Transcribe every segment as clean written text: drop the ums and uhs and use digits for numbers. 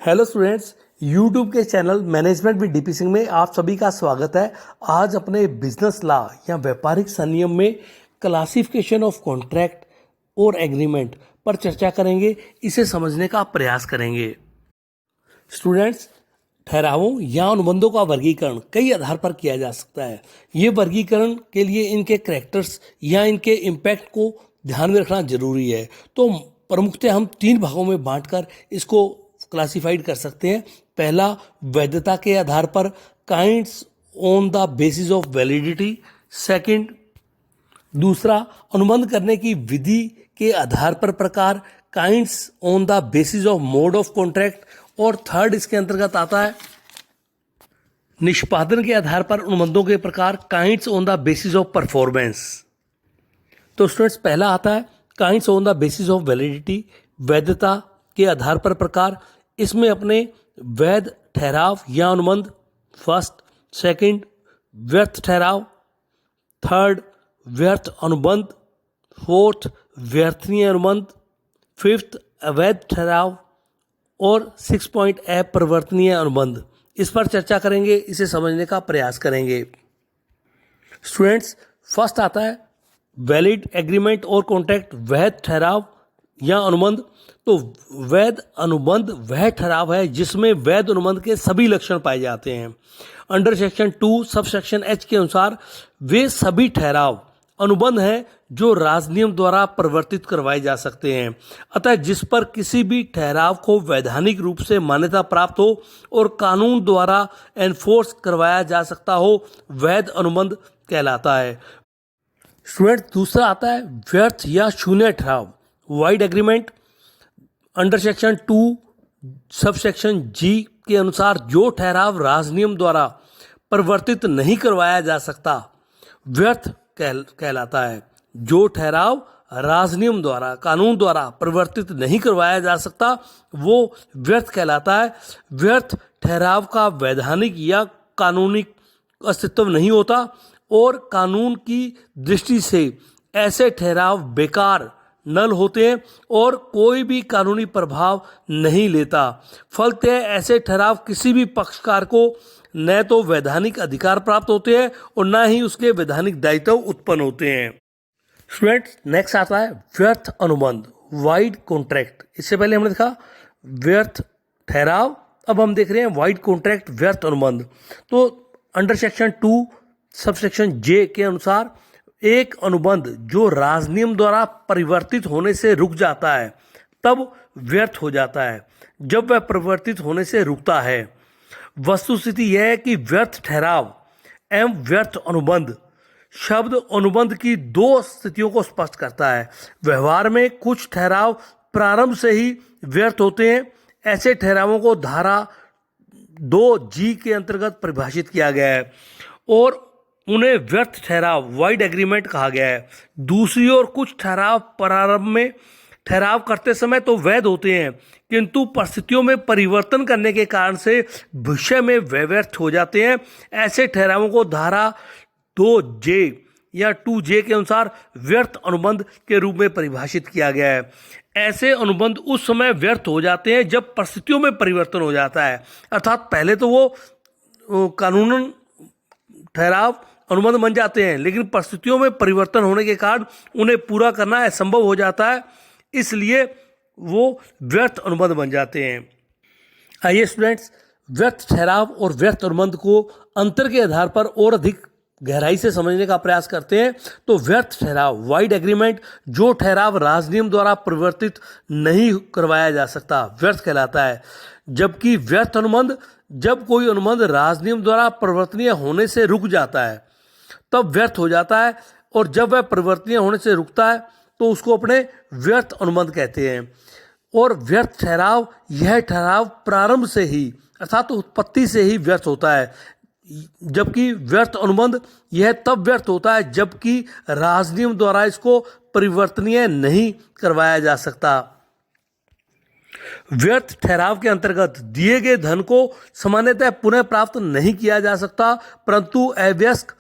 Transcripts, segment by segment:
Hello students, YouTube के channel management with DP Singh में आप सभी का स्वागत है। आज अपने बिजनेस लॉ या व्यापारिक संनियम में क्लासिफिकेशन ऑफ कॉन्ट्रैक्ट और एग्रीमेंट पर चर्चा करेंगे। इसे समझने का प्रयास करेंगे। स्टूडेंट्स, ठहरावों या अनुबंधों का वर्गीकरण कई आधार पर किया जा सकता है। ये वर्गीकरण के लिए इनके कैरेक्टर्स या इनके इम्पैक्ट को ध्यान में रखना जरूरी है। तो प्रमुखतः हम 3 भागों में बांटकर इसको क्लासिफाइड कर सकते हैं। पहला, वैधता के आधार पर, kinds on the basis of validity. Second, दूसरा, अनुबंध करने की विधि के आधार पर प्रकार, kinds on the basis of mode of contract. और थर्ड इसके अंतर्गत आता है निष्पादन के आधार पर अनुबंधों के प्रकार, kinds on the basis of performance. तो स्टूडेंट्स, पहला आता है kinds on the basis of validity, वैधता के आधार पर प्रकार। इसमें अपने वैध ठहराव या अनुबंध फर्स्ट, सेकंड व्यर्थ ठहराव, थर्ड व्यर्थ अनुबंध, फोर्थ व्यर्थनीय अनुबंध, फिफ्थ अवैध ठहराव और 6 अपरिवर्तनीय अनुबंध। इस पर चर्चा करेंगे, इसे समझने का प्रयास करेंगे। स्टूडेंट्स, फर्स्ट आता है वैलिड एग्रीमेंट और कॉन्ट्रैक्ट, वैध ठहराव या अनुबंध। तो वैध अनुबंध वह ठहराव है जिसमें वैध अनुबंध के सभी लक्षण पाए जाते हैं। Under section 2 sub section H के अनुसार वे सभी ठहराव अनुबंध हैं जो राजनियम द्वारा परिवर्तित करवाए जा सकते हैं। अतः जिस पर किसी भी ठहराव को वैधानिक रूप से मान्यता प्राप्त हो और कानून द्वारा एनफोर्स करवाया जा सकता हो, वैध अनुबंध कहलाता है। स्टूडेंट, दूसरा आता है व्यर्थ या शून्य ठहराव, wide agreement. Under section 2 sub section G के अनुसार जो ठहराव राजनियम द्वारा परिवर्तित नहीं करवाया जा सकता, व्यर्थ कहलाता है। जो ठहराव राजनियम द्वारा, कानून द्वारा परिवर्तित नहीं करवाया जा सकता, वो व्यर्थ कहलाता है। व्यर्थ ठहराव का वैधानिक या कानूनी अस्तित्व नहीं होता और कानून की दृष्टि से ऐसे ठहराव बेकार, नल होते हैं और कोई भी कानूनी प्रभाव नहीं लेता। फलतः ऐसे ठहराव किसी भी पक्षकार को न तो वैधानिक अधिकार प्राप्त होते हैं और न ही उसके वैधानिक दायित्व उत्पन्न होते हैं। स्टूडेंट्स, नेक्स्ट आता है व्यर्थ अनुबंध, वाइड कॉन्ट्रैक्ट। इससे पहले हमने देखा व्यर्थ ठहराव, अब हम देख रहे हैं वाइड कॉन्ट्रैक्ट, व्यर्थ अनुबंध। तो under section 2 sub section J के अनुसार एक अनुबंध जो राजनियम द्वारा परिवर्तित होने से रुक जाता है तब व्यर्थ हो जाता है। जब वह परिवर्तित होने से रुकता है, वस्तुस्थिति यह है कि व्यर्थ ठहराव एवं व्यर्थ अनुबंध शब्द अनुबंध की 2 स्थितियों को स्पष्ट करता है। व्यवहार में कुछ ठहराव प्रारंभ से ही व्यर्थ होते हैं। ऐसे ठहरावों को धारा 2G के अंतर्गत परिभाषित किया गया है और उन्हें व्यर्थ ठहराव, वाइड एग्रीमेंट कहा गया है। दूसरी ओर कुछ ठहराव प्रारंभ में ठहराव करते समय तो वैध होते हैं, किंतु परिस्थितियों में परिवर्तन करने के कारण से भविष्य में व्यर्थ हो जाते हैं। ऐसे ठहरावों को धारा 2J या 2J के अनुसार व्यर्थ अनुबंध के रूप में परिभाषित किया गया है। ऐसे अनुबंध उस समय व्यर्थ हो जाते हैं जब परिस्थितियों में परिवर्तन हो जाता है, अर्थात पहले तो वो कानूनन ठहराव अनुबंध बन जाते हैं, लेकिन परिस्थितियों में परिवर्तन होने के कारण उन्हें पूरा करना असंभव हो जाता है, इसलिए वो व्यर्थ अनुबंध बन जाते हैं। आइए स्टूडेंट्स, व्यर्थ ठहराव और व्यर्थ अनुबंध को अंतर के आधार पर और अधिक गहराई से समझने का प्रयास करते हैं। तो व्यर्थ ठहराव, वाइड एग्रीमेंट, जो ठहराव राजनियम द्वारा परिवर्तित नहीं करवाया जा सकता, व्यर्थ कहलाता है। जबकि व्यर्थ अनुबंध, जब कोई अनुबंध राजनियम द्वारा परिवर्तनीय होने से रुक जाता है तब व्यर्थ हो जाता है, और जब वह परिवर्तनीय होने से रुकता है तो उसको अपने व्यर्थ अनुबंध कहते हैं। और व्यर्थ ठहराव, यह ठहराव प्रारंभ से ही अर्थात उत्पत्ति से ही व्यर्थ होता है, जबकि व्यर्थ अनुबंध यह तब व्यर्थ होता है जबकि राजनियम द्वारा इसको परिवर्तनीय नहीं करवाया जा सकता। व्यर्थ ठहराव के अंतर्गत दिए गए धन को सामान्यतः पुनः प्राप्त नहीं किया जा सकता, परंतु अवयस्क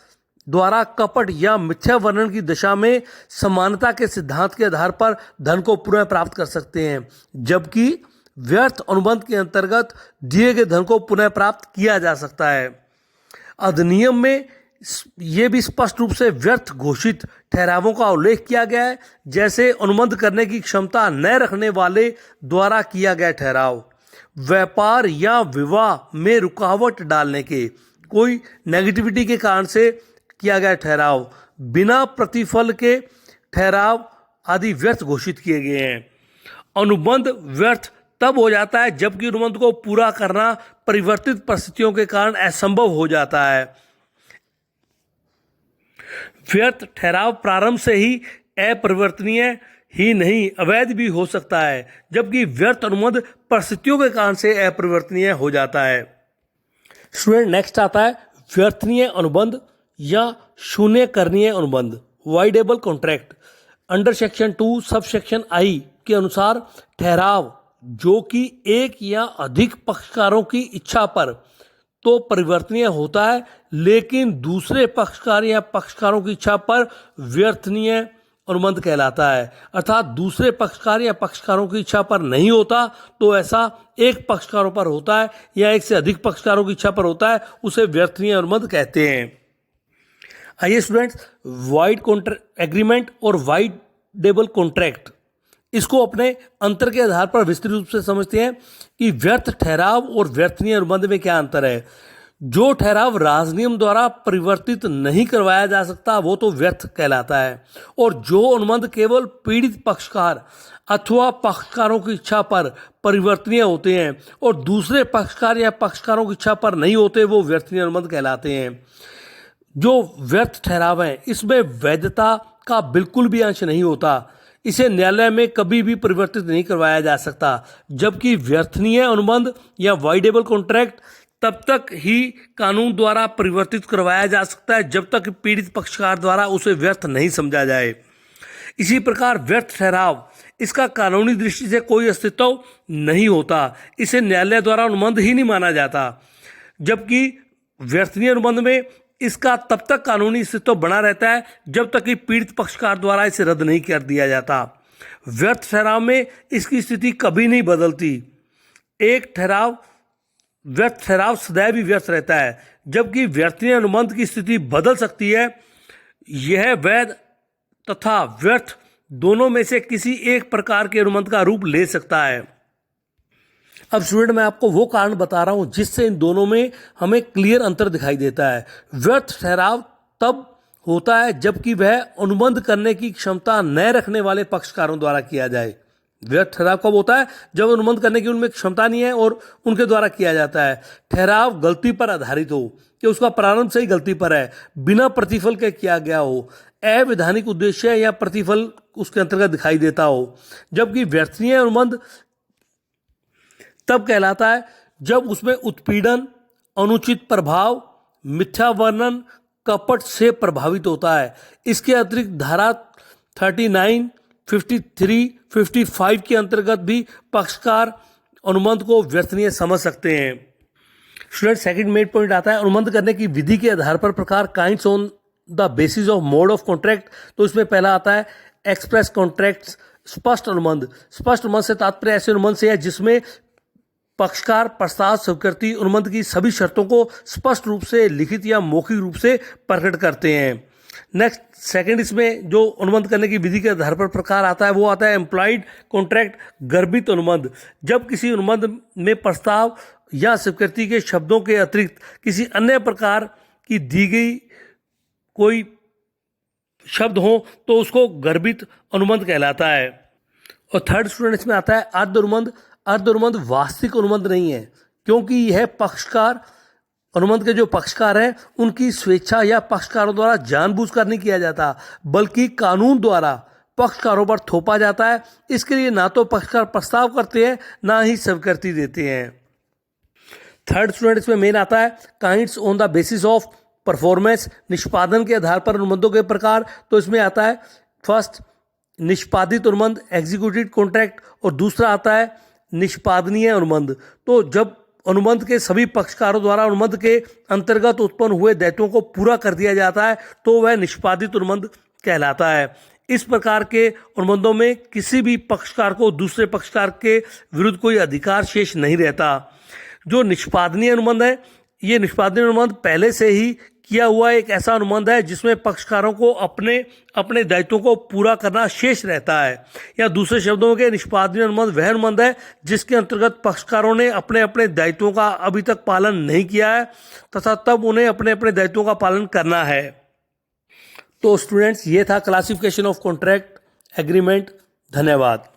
द्वारा कपट या मिथ्या वर्णन की दशा में समानता के सिद्धांत के आधार पर धन को पुनः प्राप्त कर सकते हैं। जबकि व्यर्थ अनुबंध के अंतर्गत दिए गए धन को पुनः प्राप्त किया जा सकता है। अधिनियम में यह भी स्पष्ट रूप से व्यर्थ घोषित ठहरावों का उल्लेख किया गया है, जैसे अनुबंध करने की क्षमता न रखने वाले द्वारा किया गया ठहराव, व्यापार या विवाह में रुकावट डालने के, कोई नेगेटिविटी के कारण से किया गया ठहराव, बिना प्रतिफल के ठहराव आदि व्यर्थ घोषित किए गए हैं। अनुबंध व्यर्थ तब हो जाता है जबकि अनुबंध को पूरा करना परिवर्तित परिस्थितियों के कारण असंभव हो जाता है। व्यर्थ ठहराव प्रारंभ से ही अपरिवर्तनीय ही नहीं अवैध भी हो सकता है, जबकि व्यर्थ अनुबंध परिस्थितियों के कारण से अपरिवर्तनीय हो जाता है। स्टूडेंट, नेक्स्ट आता है व्यर्थनीय अनुबंध या शून्यकरणीय अनुबंध, voidable contract. Under section 2 sub section I के अनुसार ठहराव जो कि एक या अधिक पक्षकारों की इच्छा पर तो परिवर्तनीय होता है, लेकिन दूसरे पक्षकार या पक्षकारों की इच्छा पर व्यर्थनीय अनुबंध कहलाता है। अर्थात दूसरे पक्षकार या पक्षकारों की इच्छा पर नहीं होता तो ऐसा एक पक्षकारों पर होता है या एक से अधिक पक्षकारों की इच्छा पर होता है, उसे व्यर्थनीय अनुबंध कहते हैं। आइए स्टूडेंट्स, वाइड कॉन्ट्रैक्ट एग्रीमेंट और वाइडेबल कॉन्ट्रैक्ट, इसको अपने अंतर के आधार पर विस्तृत रूप से समझते हैं कि व्यर्थ ठहराव और व्यर्थनीय अनुबंध में क्या अंतर है। जो ठहराव राजनियम द्वारा परिवर्तित नहीं करवाया जा सकता वो तो व्यर्थ कहलाता है, और जो अनुबंध केवल पीड़ित पक्षकार अथवा पक्षकारों की इच्छा पर परिवर्तनीय होते हैं और दूसरे पक्षकार या पक्षकारों की इच्छा पर नहीं होते वो व्यर्थनीय अनुबंध कहलाते हैं। जो व्यर्थ ठहराव है इसमें वैधता का बिल्कुल भी अंश नहीं होता, इसे न्यायालय में कभी भी परिवर्तित नहीं करवाया जा सकता, जबकि व्यर्थनीय अनुबंध या वाइडेबल कॉन्ट्रैक्ट तब तक ही कानून द्वारा परिवर्तित करवाया जा सकता है जब तक पीड़ित पक्षकार द्वारा उसे व्यर्थ नहीं समझा जाए। इसी प्रकार व्यर्थ ठहराव, इसका कानूनी दृष्टि से कोई अस्तित्व नहीं होता, इसे न्यायालय द्वारा अनुबंध ही नहीं माना जाता, जबकि व्यर्थनीय अनुबंध में इसका तब तक कानूनी अस्तित्व बना रहता है जब तक कि पीड़ित पक्षकार द्वारा इसे रद्द नहीं कर दिया जाता। व्यर्थ ठहराव में इसकी स्थिति कभी नहीं बदलती, व्यर्थ ठहराव सदैव ही व्यर्थ रहता है, जबकि व्यर्थनीय अनुबंध की स्थिति बदल सकती है। यह वैध तथा व्यर्थ दोनों में से किसी एक प्रकार के अनुबंध का रूप ले सकता है। अब स्टूडेंट, मैं आपको वो कारण बता रहा हूं जिससे इन दोनों में हमें क्लियर अंतर दिखाई देता है। व्यर्थ ठहराव तब होता है जबकि वह अनुबंध करने की क्षमता न रखने वाले पक्षकारों द्वारा किया जाए। व्यर्थ ठहराव कब होता है? जब अनुबंध करने की उनमें क्षमता नहीं है और उनके द्वारा किया जाता है। ठहराव गलती पर आधारित हो कि उसका प्रारंभ से ही गलती पर है, बिना प्रतिफल के किया गया हो, अवैधानिक उद्देश्य या प्रतिफल उसके अंतर्गत दिखाई देता हो। जबकि व्यर्थनीय अनुबंध तब कहलाता है जब उसमें उत्पीड़न, अनुचित प्रभाव, मिथ्या वर्णन, कपट से प्रभावित होता है। इसके अतिरिक्त धारा 39, 53, 55 के अंतर्गत भी पक्षकार अनुबंध को व्यर्थनीय समझ सकते हैं। स्टूडेंट, सेकंड मेन पॉइंट आता है अनुबंध करने की विधि के आधार पर प्रकार, kinds on the basis of mode of contract. तो इसमें पहला आता है एक्सप्रेस कॉन्ट्रैक्ट, स्पष्ट अनुबंध। स्पष्ट अनुबंध से तात्पर्य ऐसे अनुबंध से है जिसमें पक्षकार प्रस्ताव स्वीकृति अनुबंध की सभी शर्तों को स्पष्ट रूप से लिखित या मौखिक रूप से प्रकट करते हैं। नेक्स्ट, सेकंड, इसमें जो अनुबंध करने की विधि के आधार पर प्रकार आता है वो आता है एम्प्लॉयड कॉन्ट्रैक्ट, गर्भित अनुबंध। जब किसी अनुबंध में प्रस्ताव या स्वीकृति के शब्दों के अतिरिक्त किसी अन्य प्रकार की दी गई कोई शब्द हो तो उसको गर्भित अनुबंध कहलाता है। और थर्ड स्टूडेंट, इसमें आता है अर्ध अनुबंध। अर्ध अनुबंध वास्तविक अनुबंध नहीं है, क्योंकि यह पक्षकार, अनुबंध के जो पक्षकार हैं उनकी स्वेच्छा या पक्षकारों द्वारा जानबूझकर नहीं किया जाता, बल्कि कानून द्वारा पक्षकारों पर थोपा जाता है। इसके लिए ना तो पक्षकार प्रस्ताव करते हैं ना ही स्वीकृति देते हैं। थर्ड स्टूडेंट, इसमें मेन आता है kinds on the basis of performance, निष्पादन के आधार पर अनुबंधों के प्रकार। तो इसमें आता है फर्स्ट निष्पादित अनुबंध, एग्जीक्यूटिव कॉन्ट्रैक्ट, और दूसरा आता है निष्पादनीय अनुबंध। तो जब अनुबंध के सभी पक्षकारों द्वारा अनुबंध के अंतर्गत उत्पन्न हुए दायित्वों को पूरा कर दिया जाता है तो वह निष्पादित अनुबंध कहलाता है। इस प्रकार के अनुबंधों में किसी भी पक्षकार को दूसरे पक्षकार के विरुद्ध कोई अधिकार शेष नहीं रहता। जो निष्पादनीय अनुबंध है, ये निष्पादनीय अनुबंध पहले से ही किया हुआ एक ऐसा अनुबंध है जिसमें पक्षकारों को अपने अपने दायित्वों को पूरा करना शेष रहता है। या दूसरे शब्दों में निष्पादनीय अनुबंध वह अनुबंध है जिसके अंतर्गत पक्षकारों ने अपने अपने दायित्वों का अभी तक पालन नहीं किया है तथा तब उन्हें अपने अपने दायित्वों का पालन करना है। तो स्टूडेंट्स, ये था क्लासिफिकेशन ऑफ कॉन्ट्रैक्ट एग्रीमेंट। धन्यवाद।